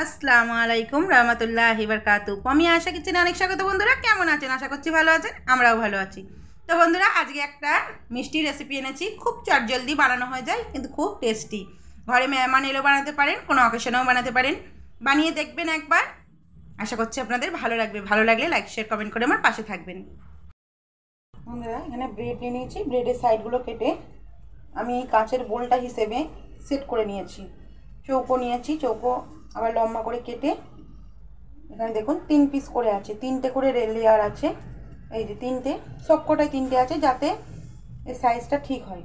আসসালামু আলাইকুম রহমতুল্লাহি বারাকাতুহু। আমি আশা কিচেনে অনেক স্বাগত। বন্ধুরা কেমন আছেন? আশা করছি ভালো আছেন, আমরাও ভালো আছি। তো বন্ধুরা আজকে একটা মিষ্টি রেসিপি এনেছি, খুব চটজলদি বানানো হয়ে যায় কিন্তু খুব টেস্টি। ঘরে মেহমান এলেও বানাতে পারেন, কোনো অকেশনেও বানাতে পারেন। বানিয়ে দেখবেন একবার, আশা করছি আপনাদের ভালো লাগবে। ভালো লাগলে লাইক শেয়ার কমেন্ট করে আমার পাশে থাকবেন। বন্ধুরা এখানে ব্রেড নিয়ে নিয়েছি, ব্রেডের সাইডগুলো কেটে আমি কাঁচের বোলটা হিসেবে সেট করে নিয়েছি। চৌকো নিয়েছি, চৌকো আবার লম্বা করে কেটে এখানে দেখুন 3 পিস করে আছে, 3টে করে লেয়ার আছে। এই যে 3টে, সবকটাই 3টে আছে, যাতে এই সাইজটা ঠিক হয়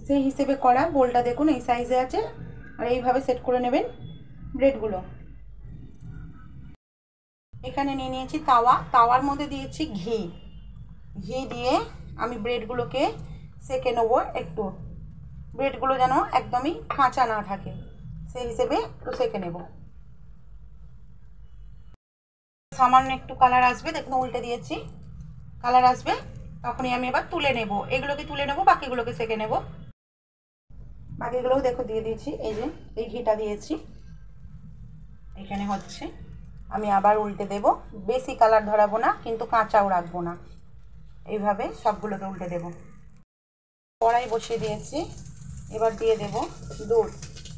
সেই হিসেবে করা। বোলটা দেখুন এই সাইজে আছে, আর এইভাবে সেট করে নেবেন ব্রেডগুলো। এখানে নিয়ে নিয়েছি তাওয়া, তাওয়ার মধ্যে দিয়েছি ঘি। ঘি দিয়ে আমি ব্রেডগুলোকে সেঁকে নেবো একটু, ব্রেডগুলো যেন একদমই কাঁচা না থাকে সেই হিসেবে একটু সেঁকে নেব। সামান্য একটু কালার আসবে, দেখুন উল্টে দিয়েছি, কালার আসবে তখনই আমি এবার তুলে নেব। এগুলোকে তুলে নেব, বাকিগুলোকে সেঁকে নেব। বাকিগুলোও দেখো দিয়ে দিয়েছি, এই যে এই ঘিটা দিয়েছি এখানে হচ্ছে। আমি আবার উল্টে দেব, বেশি কালার ধরাবো না কিন্তু কাঁচাও রাখবো না, এইভাবে সবগুলোকে উল্টে দেব। কড়াই বসিয়ে দিয়েছি, এবার দিয়ে দেব দুধ।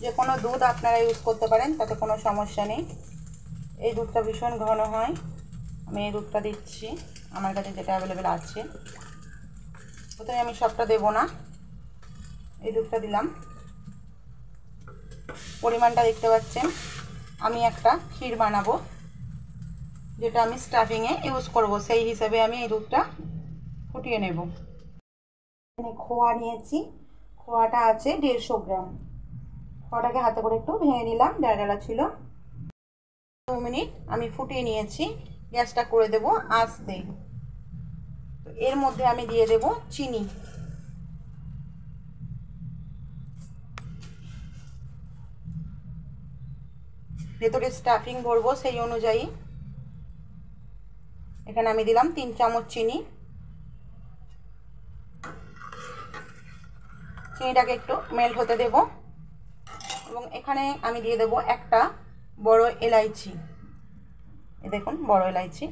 যে কোনো দুধ আপনারা ইউজ করতে পারেন, তাতে কোনো সমস্যা নেই। এই দুধটা ভীষণ ঘন হয়, আমি এই দুধটা দিচ্ছি, আমার কাছে যেটা অ্যাভেলেবেল আছে। প্রথমে আমি সবটা দেব না, এই দুধটা দিলাম। পরিমাণটা দেখতে পাচ্ছেন। আমি একটা ক্ষীর বানাবো, যেটা আমি স্টাফিংয়ে ইউজ করব, সেই হিসেবে আমি এই দুধটা ফুটিয়ে নেব। খোয়া নিয়েছি, খোয়াটা আছে 150 গ্রাম। খোয়াটাকে হাতে করে একটু ভেঙে নিলাম, ডালা ছিল। 2 মিনিট আমি ফুটিয়ে নিয়েছি, গ্যাসটা করে দেব আস্তে। তো এর মধ্যে আমি দিয়ে দেব চিনি। ভেতরে স্টাফিং ভরবো সেই অনুযায়ী এখানে আমি দিলাম 3 চামচ চিনি। চিনিটাকে একটু মেল্ট হতে দেব, এবং এখানে আমি দিয়ে দেব একটা বড় এলাইচি। এই দেখুন বড় এলাইচি।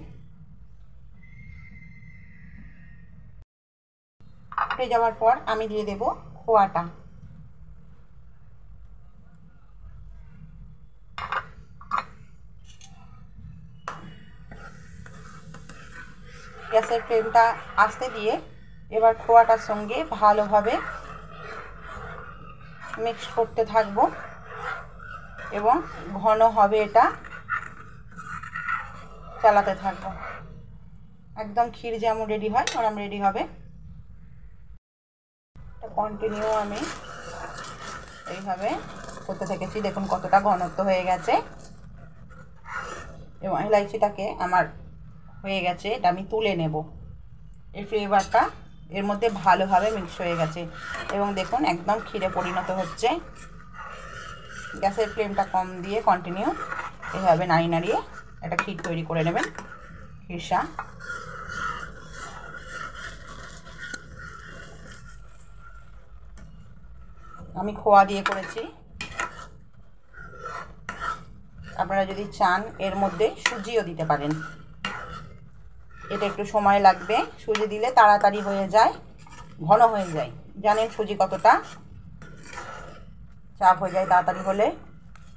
ফুটে যাওয়ার পর আমি দিয়ে দেব খোয়াটা। গ্যাসের ফ্লেমটা আস্তে দিয়ে এবার খোয়াটার সঙ্গে ভালোভাবে মিক্স করতে থাকবো, এবং ঘন হবে এটা চালাতে থাকবো। একদম ক্ষীর যেমন রেডি হয় ওরকম রেডি হবে। কন্টিনিউ আমি এইভাবে করতে থেকেছি, দেখুন কতটা ঘনত্ব হয়ে গেছে। এবং এলাইচিটাকে আমার হয়ে গেছে, এটা আমি তুলে নেব। এর ফ্লেভারটা এর মধ্যে ভালোভাবে মিক্স হয়ে গেছে, এবং দেখুন একদম ক্ষীরে পরিণত হচ্ছে। গ্যাসের ফ্লেমটা কম দিয়ে কন্টিনিউ এভাবে নাড়িয়ে নাড়িয়ে একটা ক্ষীর তৈরি করে নেবেন, ক্ষীরসা। আমি খোয়া দিয়ে করেছি, আপনারা যদি চান এর মধ্যে সুজিও দিতে পারেন। এটা একটু সময় লাগবে, সুজি দিলে তাড়াতাড়ি হয়ে যায়, ঘন হয়ে যায়। জানেন সুজি কতটা চাপ হয়ে যায় তাড়াতাড়ি হলে,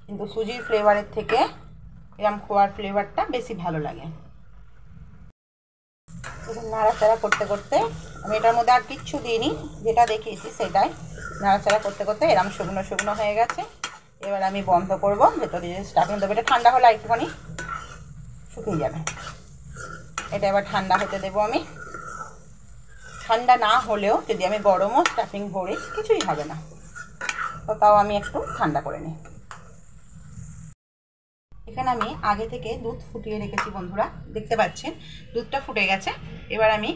কিন্তু সুজির ফ্লেভারের থেকে এরকম খোয়ার ফ্লেভারটা বেশি ভালো লাগে। নাড়াচাড়া করতে করতে আমি এটার মধ্যে আর কিচ্ছু দিইনি, যেটা দেখিয়েছি সেটাই নাড়াচাড়া করতে করতে এরকম শুকনো শুকনো হয়ে গেছে। এবার আমি বন্ধ করবো, ভেতরে যে স্টাফিং দেবো এটা ঠান্ডা হলে একটুখানি শুকিয়ে যাবে। এটা এবার ঠান্ডা হতে দেবো আমি। ঠান্ডা না হলেও যদি আমি গরমও স্টাফিং ভরি কিছুই হবে না, তো তাও আমি একটু ঠান্ডা করে নিই। এখানে আমি আগে থেকে দুধ ফুটিয়ে রেখেছি বন্ধুরা, দেখতে পাচ্ছেন দুধটা ফুটে গেছে। এবার আমি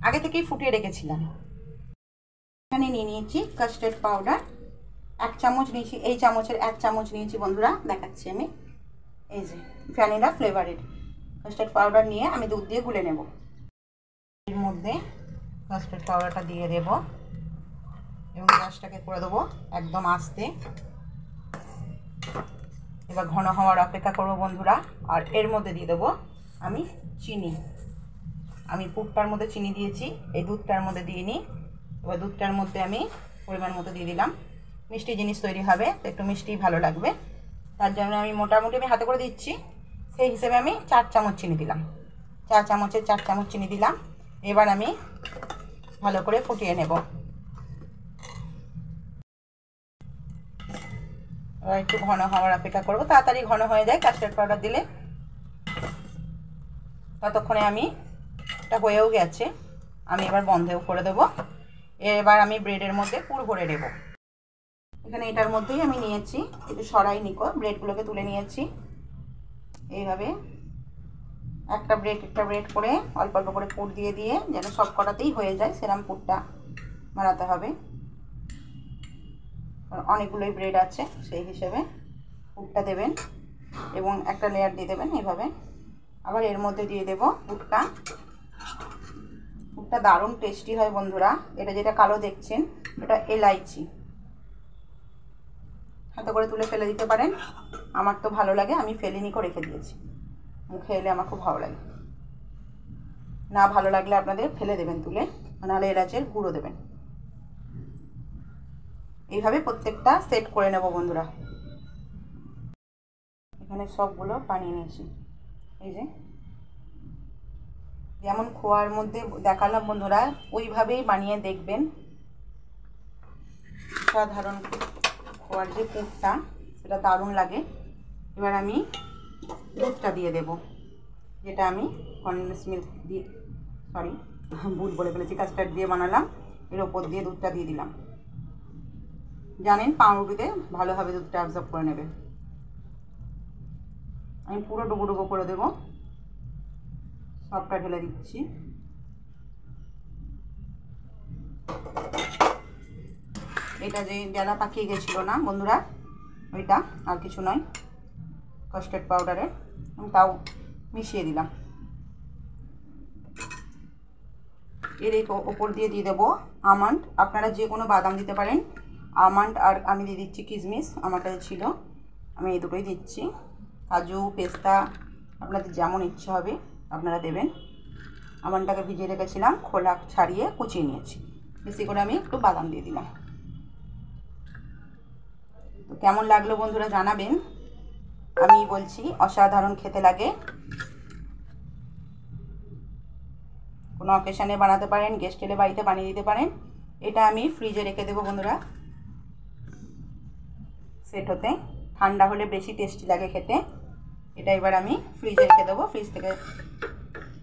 আগে থেকেই ফুটিয়ে রেখেছিলাম। এখানে নিয়ে নিয়েছি কাস্টার্ড পাউডার, 1 চামচ নিয়েছি, এই চামচের 1 চামচ নিয়েছি বন্ধুরা, দেখাচ্ছি আমি। এই যে ভ্যানিলা ফ্লেভারের কাস্টার্ড পাউডার নিয়ে আমি দুধ দিয়ে গুলে নেব। এর মধ্যে কাস্টার্ড পাউডারটা দিয়ে দেব, এবং গ্যাসটাকে করে দেবো একদম আস্তে। এবার ঘন হওয়ার অপেক্ষা করবো বন্ধুরা। আর এর মধ্যে দিয়ে দেবো আমি চিনি। আমি পুরটার মধ্যে চিনি দিয়েছি, এই দুধটার মধ্যে দিয়ে নিই। এবার দুধটার মধ্যে আমি পরিমাণ মতো দিয়ে দিলাম। মিষ্টি জিনিস তৈরি হবে তো একটু মিষ্টি ভালো লাগবে, তার জন্য আমি মোটামুটি আমি হাতে করে দিচ্ছি, সেই হিসেবে আমি 4 চামচ চিনি দিলাম। 4 চামচের 4 চামচ চিনি দিলাম। এবার আমি ভালো করে ফুটিয়ে নেব। এবার একটু ঘন হওয়ার অপেক্ষা করবো, তাড়াতাড়ি ঘন হয়ে যায় কাস্টার্ড পাউডার দিলে। ততক্ষণে আমি এটা হয়েও গেছে, আমি এবার বন্ধও করে দেবো। এবার আমি ব্রেডের মধ্যে পুর ভরে দেবো। এখানে এটার মধ্যেই আমি নিয়েছি, একটু সরাই নিকো, ব্রেডগুলোকে তুলে নিয়েছি। এইভাবে একটা ব্রেড করে অল্প অল্প করে পুর দিয়ে দিয়ে যেন সব কটাতেই হয়ে যায় সেরকম পুরটা বানাতে হবে। অনেকগুলোই ব্রেড আছে, সেই হিসেবে পুরটা দেবেন এবং একটা লেয়ার দিয়ে দেবেন এইভাবে। আবার এর মধ্যে দিয়ে দেব পুরটা। পুরটা দারুণ টেস্টি হয় বন্ধুরা। এটা যেটা কালো দেখছেন এটা এলাইচি। হাতে করে তুলে ফেলে দিতে পারেন, আমার তো ভালো লাগে, আমি ফেলিনি করে রেখে দিয়েছি। মুখে এলে আমার খুব ভালো লাগে। না ভালো লাগলে আপনাদের ফেলে দেবেন তুলে, নাহলে এলাচের গুঁড়ো দেবেন। এইভাবে প্রত্যেকটা সেট করে নেব বন্ধুরা। এখানে সবগুলো বানিয়ে নিয়েছি। এই যে যেমন খোয়ার মধ্যে দেখালাম বন্ধুরা, ওইভাবেই বানিয়ে দেখবেন। সাধারণ খোয়ার যে পুরটা সেটা দারুণ লাগে। এবার আমি দুধটা দিয়ে দেব, যেটা আমি কনডেন্স মিল্ক দিয়ে দুধ বলে ফেলেছি, কাস্টার্ড দিয়ে বানালাম। এর ওপর দিয়ে দুধটা দিয়ে দিলাম। জানেন পাউরুটিতে ভালোভাবে দুধটা অ্যাবজর্ব করে নেবে। আমি পুরো ডুবো ডুবো করে দেবো, সবটা ঢেলে দিচ্ছি। এটা যে জ্বালা পাকিয়ে গেছিলো না বন্ধুরা, ওইটা আর কিছু নয়, কাস্টার্ড পাউডারের, তাও মিশিয়ে দিলাম। এর এই ওপর দিয়ে দেবো আমন্ড। আপনারা যে কোনো বাদাম দিতে পারেন, আমন্ড আর আমি দিয়ে দিচ্ছি কিশমিশ, আমার কাছে ছিল, আমি এই দুটোই দিচ্ছি। কাজু পেস্তা আপনাদের যেমন ইচ্ছা হবে আপনারা দেবেন। আমন্ডটাকে ভিজিয়ে রেখেছিলাম, খোলা ছাড়িয়ে কুচিয়ে নিয়েছি। বেশি করে আমি একটু বাদাম দিয়ে দিলাম। তো কেমন লাগলো বন্ধুরা জানাবেন। আমি বলছি অসাধারণ খেতে লাগে। কোনো অকেশানে বানাতে পারেন, গেস্ট এলে বাড়িতে বানিয়ে দিতে পারেন। এটা আমি ফ্রিজে রেখে দেবো বন্ধুরা সেট হতে। ঠান্ডা হলে বেশি টেস্টি লাগে খেতে। এটা এবার আমি ফ্রিজে রেখে দেবো, ফ্রিজ থেকে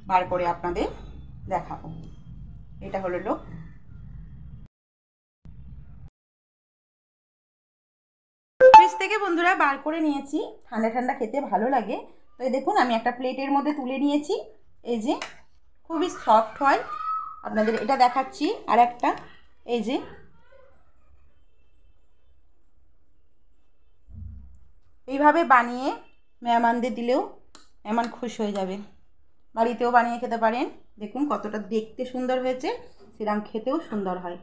বার করে আপনাদের দেখাবো। এটা হলো লোক। ফ্রিজ থেকে বন্ধুরা বার করে নিয়েছি, ঠান্ডা ঠান্ডা খেতে ভালো লাগে। তো দেখুন আমি একটা প্লেটের মধ্যে তুলে নিয়েছি। এই যে খুবই সফট হয়, আপনাদের এটা দেখাচ্ছি। আর একটা এই যে এইভাবে বানিয়ে মেহমানদের দিলেও মেহমান খুশ হয়ে যাবে। বাড়িতেও বানিয়ে খেতে পারেন। দেখুন কতটা দেখতে সুন্দর হয়েছে, সেরকম খেতেও সুন্দর হয়।